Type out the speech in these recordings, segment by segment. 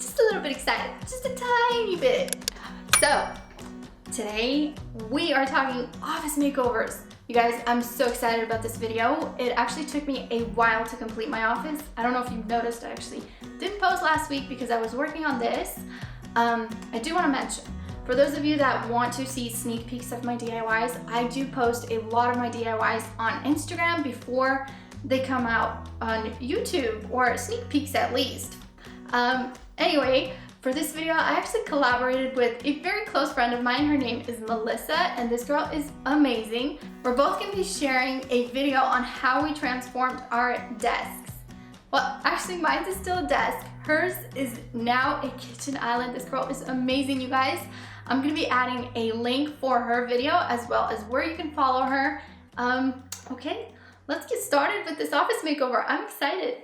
just a little bit excited, just a tiny bit. So, today we are talking office makeovers. You guys, I'm so excited about this video. It actually took me a while to complete my office. I don't know if you've noticed, I actually didn't post last week because I was working on this. I do want to mention, for those of you that want to see sneak peeks of my DIYs, I do post a lot of my DIYs on Instagram before they come out on YouTube, or sneak peeks at least. Anyway, for this video, I actually collaborated with a very close friend of mine. Her name is Melissa, and this girl is amazing. We're both gonna be sharing a video on how we transformed our desks. Well, actually mine is still a desk. Hers is now a kitchen island. This girl is amazing, you guys. I'm gonna be adding a link for her video as well as where you can follow her. Okay, let's get started with this office makeover. I'm excited.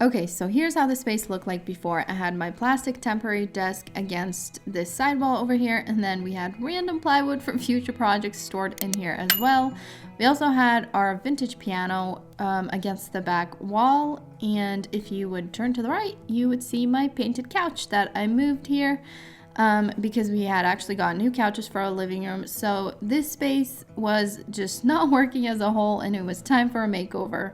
Okay, so here's how the space looked like before. I had my plastic temporary desk against this sidewall over here, and then we had random plywood from future projects stored in here as well. We also had our vintage piano against the back wall, and if you would turn to the right, you would see my painted couch that I moved here because we had actually got new couches for our living room. So this space was just not working as a whole, and it was time for a makeover.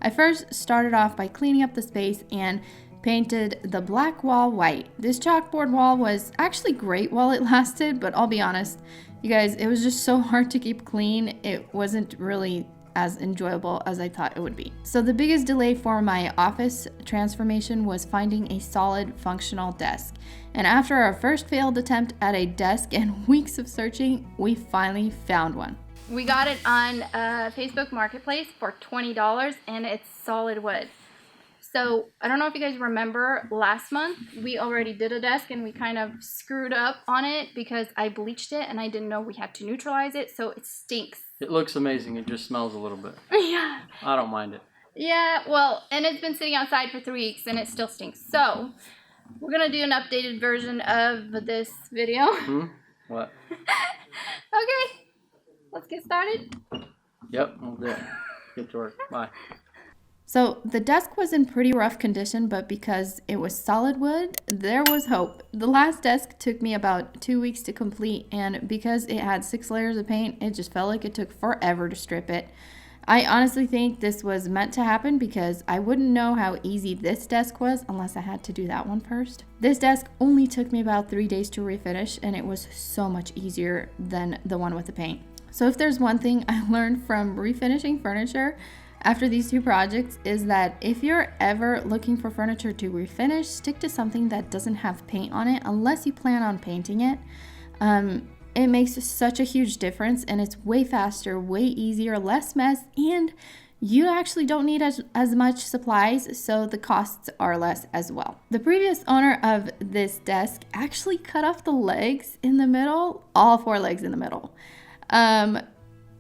I first started off by cleaning up the space and painted the black wall white. This chalkboard wall was actually great while it lasted, but I'll be honest, you guys, it was just so hard to keep clean. It wasn't really as enjoyable as I thought it would be. So the biggest delay for my office transformation was finding a solid functional desk. And after our first failed attempt at a desk and weeks of searching, we finally found one. We got it on Facebook Marketplace for $20, and it's solid wood. So I don't know if you guys remember, last month we already did a desk and we kind of screwed up on it because I bleached it and I didn't know we had to neutralize it, so it stinks. It looks amazing, it just smells a little bit. Yeah. I don't mind it. Yeah, well, and it's been sitting outside for 3 weeks and it still stinks. So we're gonna do an updated version of this video. What? Okay. Let's get started. Yep, we'll do it. Get to work. Bye. So the desk was in pretty rough condition, but because it was solid wood, there was hope. The last desk took me about 2 weeks to complete, and because it had 6 layers of paint, it just felt like it took forever to strip it. I honestly think this was meant to happen because I wouldn't know how easy this desk was unless I had to do that one first. This desk only took me about 3 days to refinish, and it was so much easier than the one with the paint. So if there's one thing I learned from refinishing furniture after these 2 projects, is that if you're ever looking for furniture to refinish, stick to something that doesn't have paint on it unless you plan on painting it. It makes such a huge difference, and it's way faster, way easier, less mess, and you actually don't need as much supplies, so the costs are less as well. The previous owner of this desk actually cut off the legs in the middle, all 4 legs in the middle.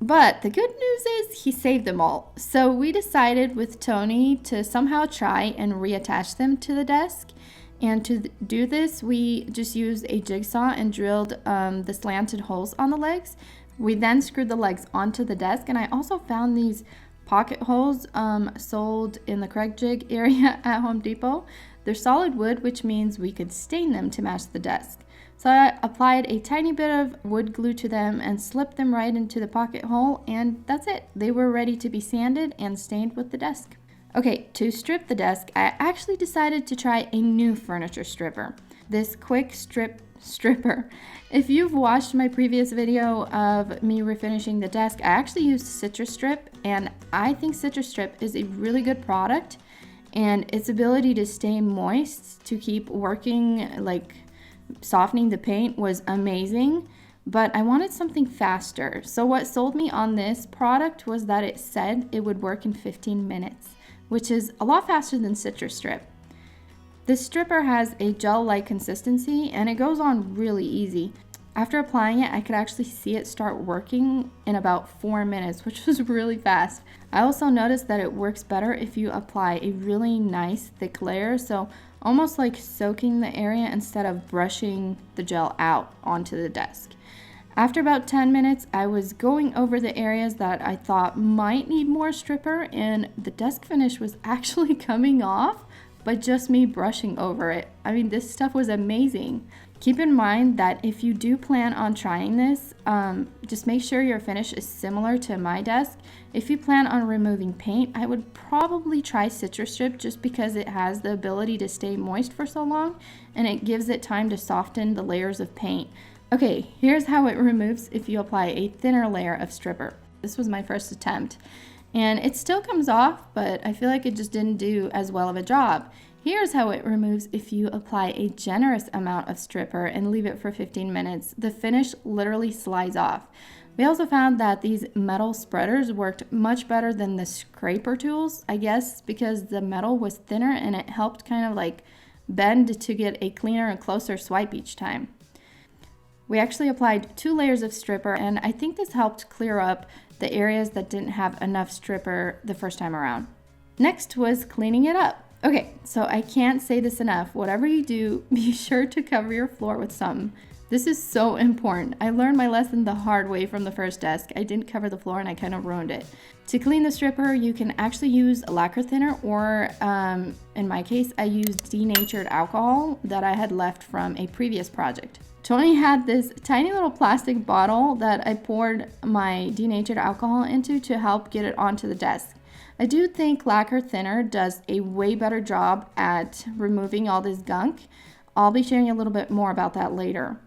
But the good news is he saved them all. So we decided with Tony to somehow try and reattach them to the desk. And to do this, we just used a jigsaw and drilled the slanted holes on the legs. We then screwed the legs onto the desk. And I also found these pocket holes sold in the Craig Jig area at Home Depot. They're solid wood, which means we could stain them to match the desk. So I applied a tiny bit of wood glue to them and slipped them right into the pocket hole, and that's it. They were ready to be sanded and stained with the desk. Okay, to strip the desk, I actually decided to try a new furniture stripper. This quick stripper. If you've watched my previous video of me refinishing the desk, I actually used Citrus Strip, and I think Citrus Strip is a really good product, and its ability to stay moist, to keep working, like softening the paint, was amazing, but I wanted something faster. So what sold me on this product was that it said it would work in 15 minutes, which is a lot faster than Citrus Strip. This stripper has a gel-like consistency and it goes on really easy. After applying it, I could actually see it start working in about 4 minutes, which was really fast. I also noticed that it works better if you apply a really nice thick layer, so almost like soaking the area instead of brushing the gel out onto the desk. After about 10 minutes, I was going over the areas that I thought might need more stripper, and the desk finish was actually coming off by just me brushing over it. I mean, this stuff was amazing. Keep in mind that if you do plan on trying this, just make sure your finish is similar to my desk. If you plan on removing paint, I would probably try Citrus Strip just because it has the ability to stay moist for so long and it gives it time to soften the layers of paint. Okay, here's how it removes if you apply a thinner layer of stripper. This was my first attempt and it still comes off, but I feel like it just didn't do as well of a job. Here's how it removes if you apply a generous amount of stripper and leave it for 15 minutes. The finish literally slides off. We also found that these metal spreaders worked much better than the scraper tools, I guess because the metal was thinner and it helped kind of like bend to get a cleaner and closer swipe each time. We actually applied 2 layers of stripper and I think this helped clear up the areas that didn't have enough stripper the first time around. Next was cleaning it up. Okay, so I can't say this enough. Whatever you do, be sure to cover your floor with something. This is so important. I learned my lesson the hard way from the first desk. I didn't cover the floor and I kind of ruined it. To clean the stripper, you can actually use a lacquer thinner or in my case, I used denatured alcohol that I had left from a previous project. Tony had this tiny little plastic bottle that I poured my denatured alcohol into to help get it onto the desk. I do think lacquer thinner does a way better job at removing all this gunk. I'll be sharing a little bit more about that later.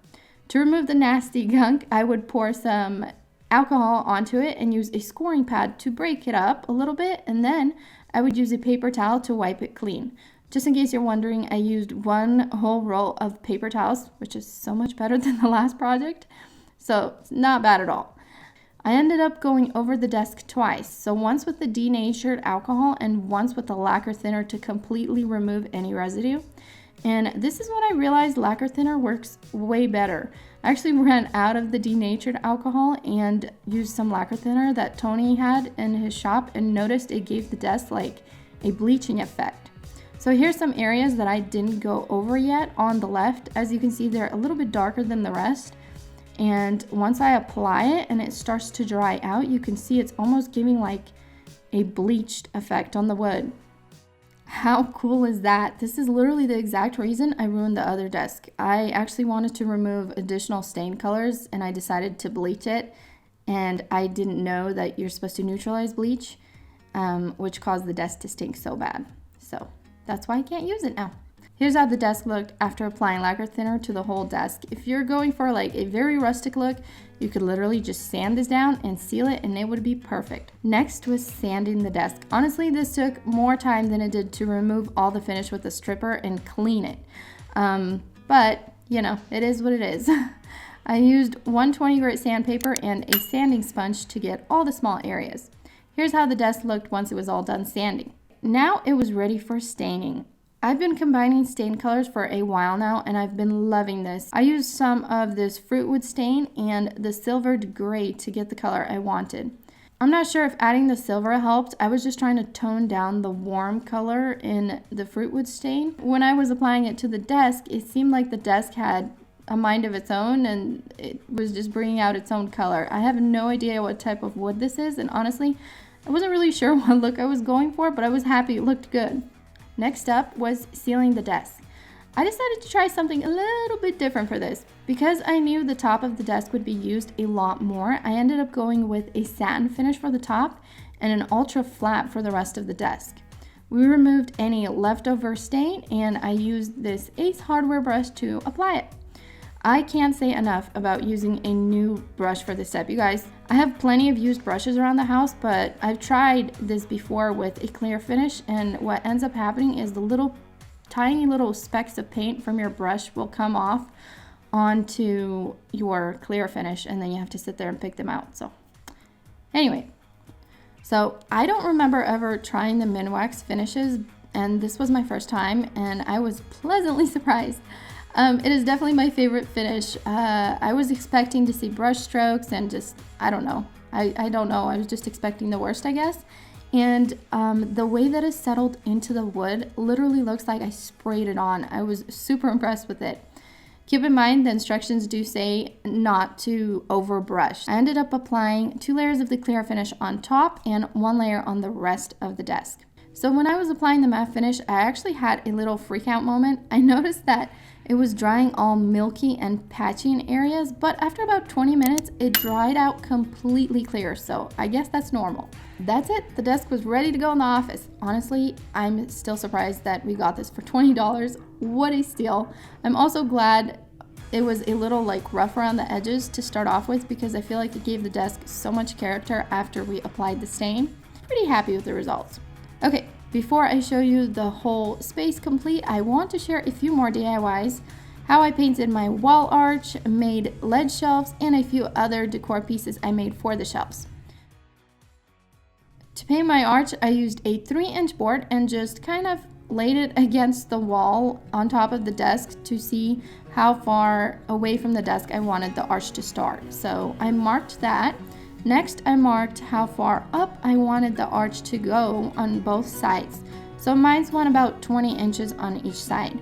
To remove the nasty gunk, I would pour some alcohol onto it and use a scoring pad to break it up a little bit, and then I would use a paper towel to wipe it clean. Just in case you're wondering, I used 1 whole roll of paper towels, which is so much better than the last project. So it's not bad at all. I ended up going over the desk twice, so once with the denatured alcohol and once with the lacquer thinner to completely remove any residue. And this is when I realized lacquer thinner works way better. I actually ran out of the denatured alcohol and used some lacquer thinner that Tony had in his shop and noticed it gave the desk like a bleaching effect. So here's some areas that I didn't go over yet on the left. As you can see, they're a little bit darker than the rest. And once I apply it and it starts to dry out, you can see it's almost giving like a bleached effect on the wood. How cool is that? This is literally the exact reason I ruined the other desk. I actually wanted to remove additional stain colors and I decided to bleach it. And I didn't know that you're supposed to neutralize bleach, which caused the desk to stink so bad. So that's why I can't use it now. Here's how the desk looked after applying lacquer thinner to the whole desk. If you're going for like a very rustic look, you could literally just sand this down and seal it and it would be perfect. Next was sanding the desk. Honestly, this took more time than it did to remove all the finish with the stripper and clean it. But, you know, it is what it is. I used 120 grit sandpaper and a sanding sponge to get all the small areas. Here's how the desk looked once it was all done sanding. Now it was ready for staining. I've been combining stain colors for a while now and I've been loving this. I used some of this fruitwood stain and the silvered gray to get the color I wanted. I'm not sure if adding the silver helped. I was just trying to tone down the warm color in the fruitwood stain. When I was applying it to the desk, it seemed like the desk had a mind of its own and it was just bringing out its own color. I have no idea what type of wood this is, and honestly, I wasn't really sure what look I was going for, but I was happy it looked good. Next up was sealing the desk. I decided to try something a little bit different for this. Because I knew the top of the desk would be used a lot more, I ended up going with a satin finish for the top and an ultra flat for the rest of the desk. We removed any leftover stain and I used this Ace hardware brush to apply it. I can't say enough about using a new brush for this step, you guys. I have plenty of used brushes around the house, but I've tried this before with a clear finish, and what ends up happening is the tiny little specks of paint from your brush will come off onto your clear finish, and then you have to sit there and pick them out. So anyway, I don't remember ever trying the Minwax finishes, and this was my first time, and I was pleasantly surprised. It is definitely my favorite finish. I was expecting to see brush strokes and just, I don't know. I don't know. I was just expecting the worst, I guess. And the way that it settled into the wood literally looks like I sprayed it on. I was super impressed with it. Keep in mind the instructions do say not to over brush. I ended up applying 2 layers of the clear finish on top and 1 layer on the rest of the desk. So when I was applying the matte finish, I actually had a little freak out moment. I noticed that it was drying all milky and patchy in areas, but after about 20 minutes, it dried out completely clear, so I guess that's normal. That's it, the desk was ready to go in the office. Honestly, I'm still surprised that we got this for $20. What a steal. I'm also glad it was a little like rough around the edges to start off with because I feel like it gave the desk so much character after we applied the stain. Pretty happy with the results. Okay, before I show you the whole space complete, I want to share a few more DIYs. How I painted my wall arch, made ledge shelves, and a few other decor pieces I made for the shelves. To paint my arch, I used a 3-inch board and just kind of laid it against the wall on top of the desk to see how far away from the desk I wanted the arch to start. So I marked that. Next, I marked how far up I wanted the arch to go on both sides. So mine's went about 20 inches on each side.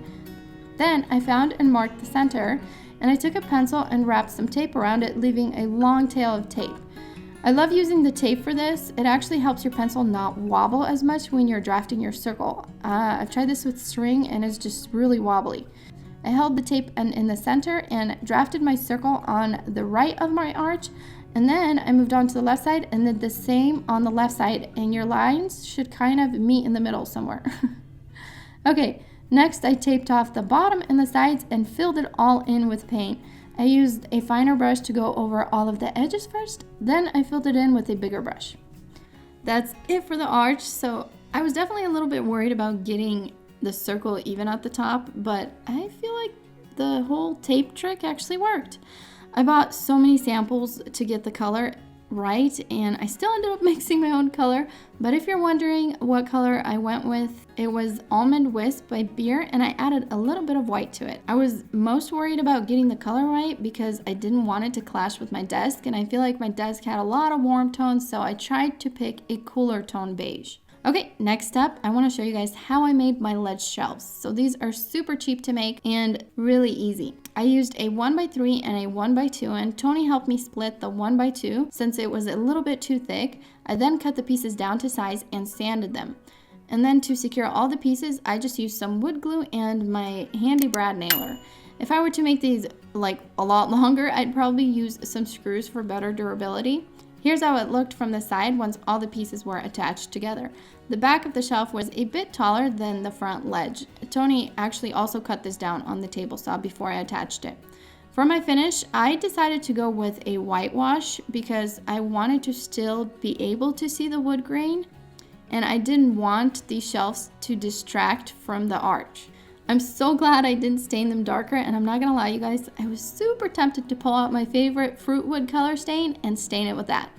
Then I found and marked the center, and I took a pencil and wrapped some tape around it, leaving a long tail of tape. I love using the tape for this. It actually helps your pencil not wobble as much when you're drafting your circle. I've tried this with string and it's just really wobbly. I held the tape in the center and drafted my circle on the right of my arch, and then I moved on to the left side and did the same on the left side, and your lines should kind of meet in the middle somewhere. Okay, next I taped off the bottom and the sides and filled it all in with paint. I used a finer brush to go over all of the edges first, then I filled it in with a bigger brush. That's it for the arch. So I was definitely a little bit worried about getting the circle even at the top, but I feel like the whole tape trick actually worked. I bought so many samples to get the color right, and I still ended up mixing my own color, but if you're wondering what color I went with, it was Almond Wisp by Beer, and I added a little bit of white to it. I was most worried about getting the color right because I didn't want it to clash with my desk, and I feel like my desk had a lot of warm tones, so I tried to pick a cooler tone beige. Okay, next up, I want to show you guys how I made my ledge shelves. So these are super cheap to make and really easy. I used a 1x3 and a 1x2, and Tony helped me split the 1x2 since it was a little bit too thick. I then cut the pieces down to size and sanded them. And then to secure all the pieces, I just used some wood glue and my handy brad nailer. If I were to make these like a lot longer, I'd probably use some screws for better durability. Here's how it looked from the side once all the pieces were attached together. The back of the shelf was a bit taller than the front ledge. Tony actually also cut this down on the table saw before I attached it. For my finish, I decided to go with a whitewash because I wanted to still be able to see the wood grain, and I didn't want these shelves to distract from the arch. I'm so glad I didn't stain them darker, and I'm not gonna lie, you guys, I was super tempted to pull out my favorite fruit wood color stain and stain it with that.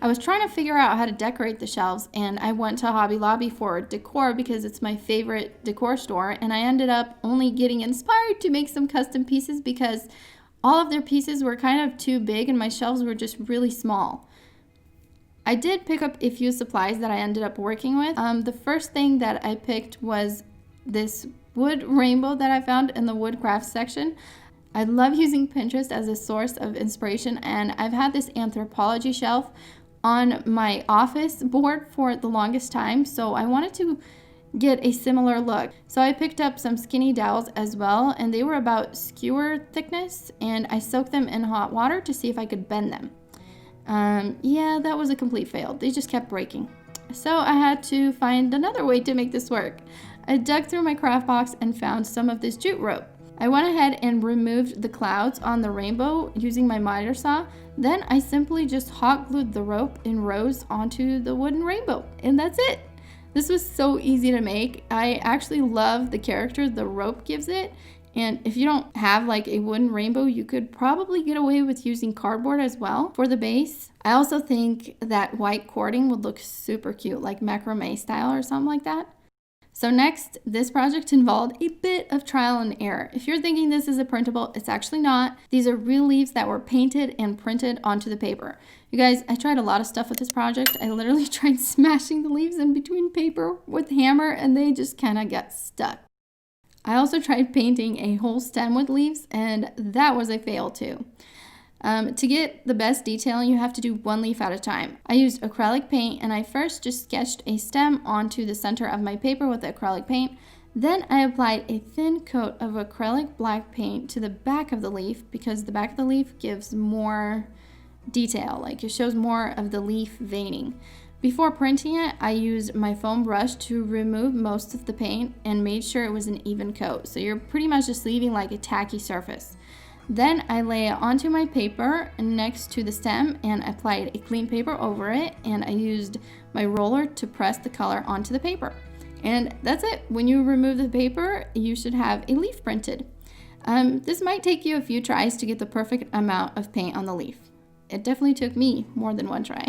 I was trying to figure out how to decorate the shelves, and I went to Hobby Lobby for decor because it's my favorite decor store, and I ended up only getting inspired to make some custom pieces because all of their pieces were kind of too big and my shelves were just really small. I did pick up a few supplies that I ended up working with. The first thing that I picked was this wood rainbow that I found in the woodcraft section. I love using Pinterest as a source of inspiration, and I've had this anthropology shelf on my office board for the longest time, so I wanted to get a similar look. So I picked up some skinny dowels as well, and they were about skewer thickness, and I soaked them in hot water to see if I could bend them. Yeah, that was a complete fail. They just kept breaking. So I had to find another way to make this work. I dug through my craft box and found some of this jute rope. I went ahead and removed the clouds on the rainbow using my miter saw. Then I simply just hot glued the rope in rows onto the wooden rainbow, and that's it. This was so easy to make. I actually love the character the rope gives it, and if you don't have like a wooden rainbow, you could probably get away with using cardboard as well for the base. I also think that white cording would look super cute, like macrame style or something like that. So next, this project involved a bit of trial and error. If you're thinking this is a printable, it's actually not. These are real leaves that were painted and printed onto the paper. You guys, I tried a lot of stuff with this project. I literally tried smashing the leaves in between paper with a hammer, and they just kind of got stuck. I also tried painting a whole stem with leaves, and that was a fail too. To get the best detail, you have to do one leaf at a time. I used acrylic paint, and I first just sketched a stem onto the center of my paper with the acrylic paint. Then I applied a thin coat of acrylic black paint to the back of the leaf because the back of the leaf gives more detail, like it shows more of the leaf veining. Before printing it, I used my foam brush to remove most of the paint and made sure it was an even coat. So you're pretty much just leaving like a tacky surface. Then I lay it onto my paper next to the stem and applied a clean paper over it, and I used my roller to press the color onto the paper. And that's it. When you remove the paper, you should have a leaf printed. This might take you a few tries to get the perfect amount of paint on the leaf. It definitely took me more than one try.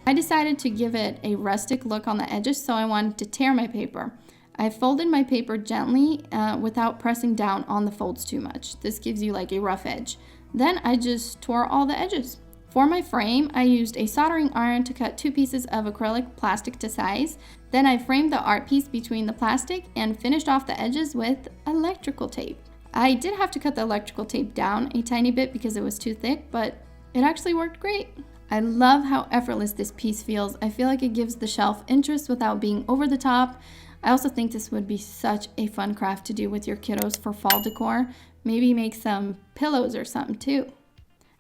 I decided to give it a rustic look on the edges, so I wanted to tear my paper. I folded my paper gently without pressing down on the folds too much. This gives you like a rough edge. Then I just tore all the edges. For my frame, I used a soldering iron to cut 2 pieces of acrylic plastic to size. Then I framed the art piece between the plastic and finished off the edges with electrical tape. I did have to cut the electrical tape down a tiny bit because it was too thick, but it actually worked great. I love how effortless this piece feels. I feel like it gives the shelf interest without being over the top. I also think this would be such a fun craft to do with your kiddos for fall decor. Maybe make some pillows or something too.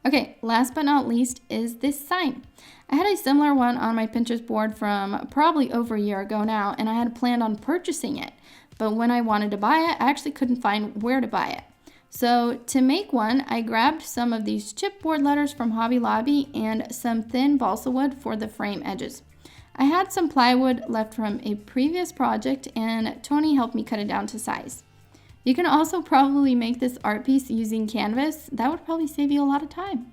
Okay, last but not least is this sign. I had a similar one on my Pinterest board from probably over a year ago now, and I had planned on purchasing it. But when I wanted to buy it, I actually couldn't find where to buy it. So to make one, I grabbed some of these chipboard letters from Hobby Lobby and some thin balsa wood for the frame edges. I had some plywood left from a previous project, and Tony helped me cut it down to size. You can also probably make this art piece using canvas. That would probably save you a lot of time.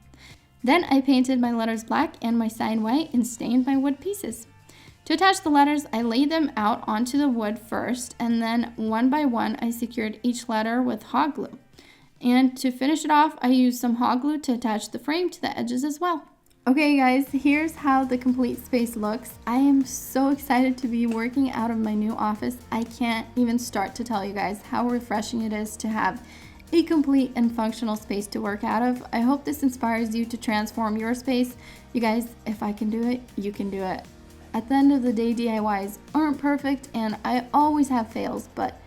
Then I painted my letters black and my sign white and stained my wood pieces. To attach the letters, I laid them out onto the wood first, and then one by one I secured each letter with hot glue. And to finish it off, I used some hot glue to attach the frame to the edges as well. Okay guys, here's how the complete space looks. I am so excited to be working out of my new office. I can't even start to tell you guys how refreshing it is to have a complete and functional space to work out of. I hope this inspires you to transform your space. You guys, if I can do it, you can do it. At the end of the day, DIYs aren't perfect and I always have fails, but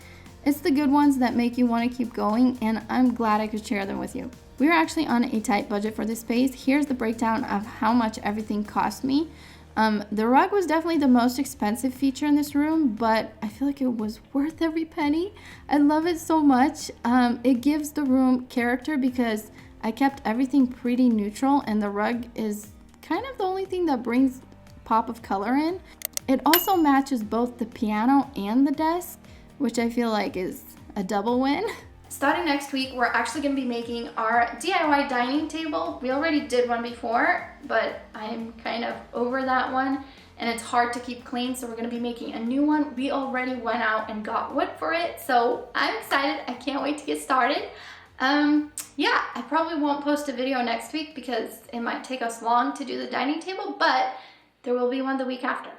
it's the good ones that make you want to keep going, and I'm glad I could share them with you. We were actually on a tight budget for this space. Here's the breakdown of how much everything cost me. The rug was definitely the most expensive feature in this room, but I feel like it was worth every penny. I love it so much. It gives the room character because I kept everything pretty neutral, and the rug is kind of the only thing that brings pop of color in. It also matches both the piano and the desk, which I feel like is a double win. Starting next week, we're actually going to be making our DIY dining table. We already did one before, but I'm kind of over that one and it's hard to keep clean, so we're going to be making a new one. We already went out and got wood for it, so I'm excited. I can't wait to get started. Yeah, I probably won't post a video next week because it might take us long to do the dining table, but there will be one the week after.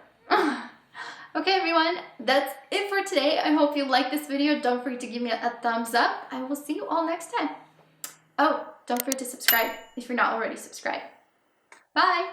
Okay everyone, that's it for today. I hope you liked this video. Don't forget to give me a thumbs up. I will see you all next time. Oh, don't forget to subscribe if you're not already subscribed. Bye!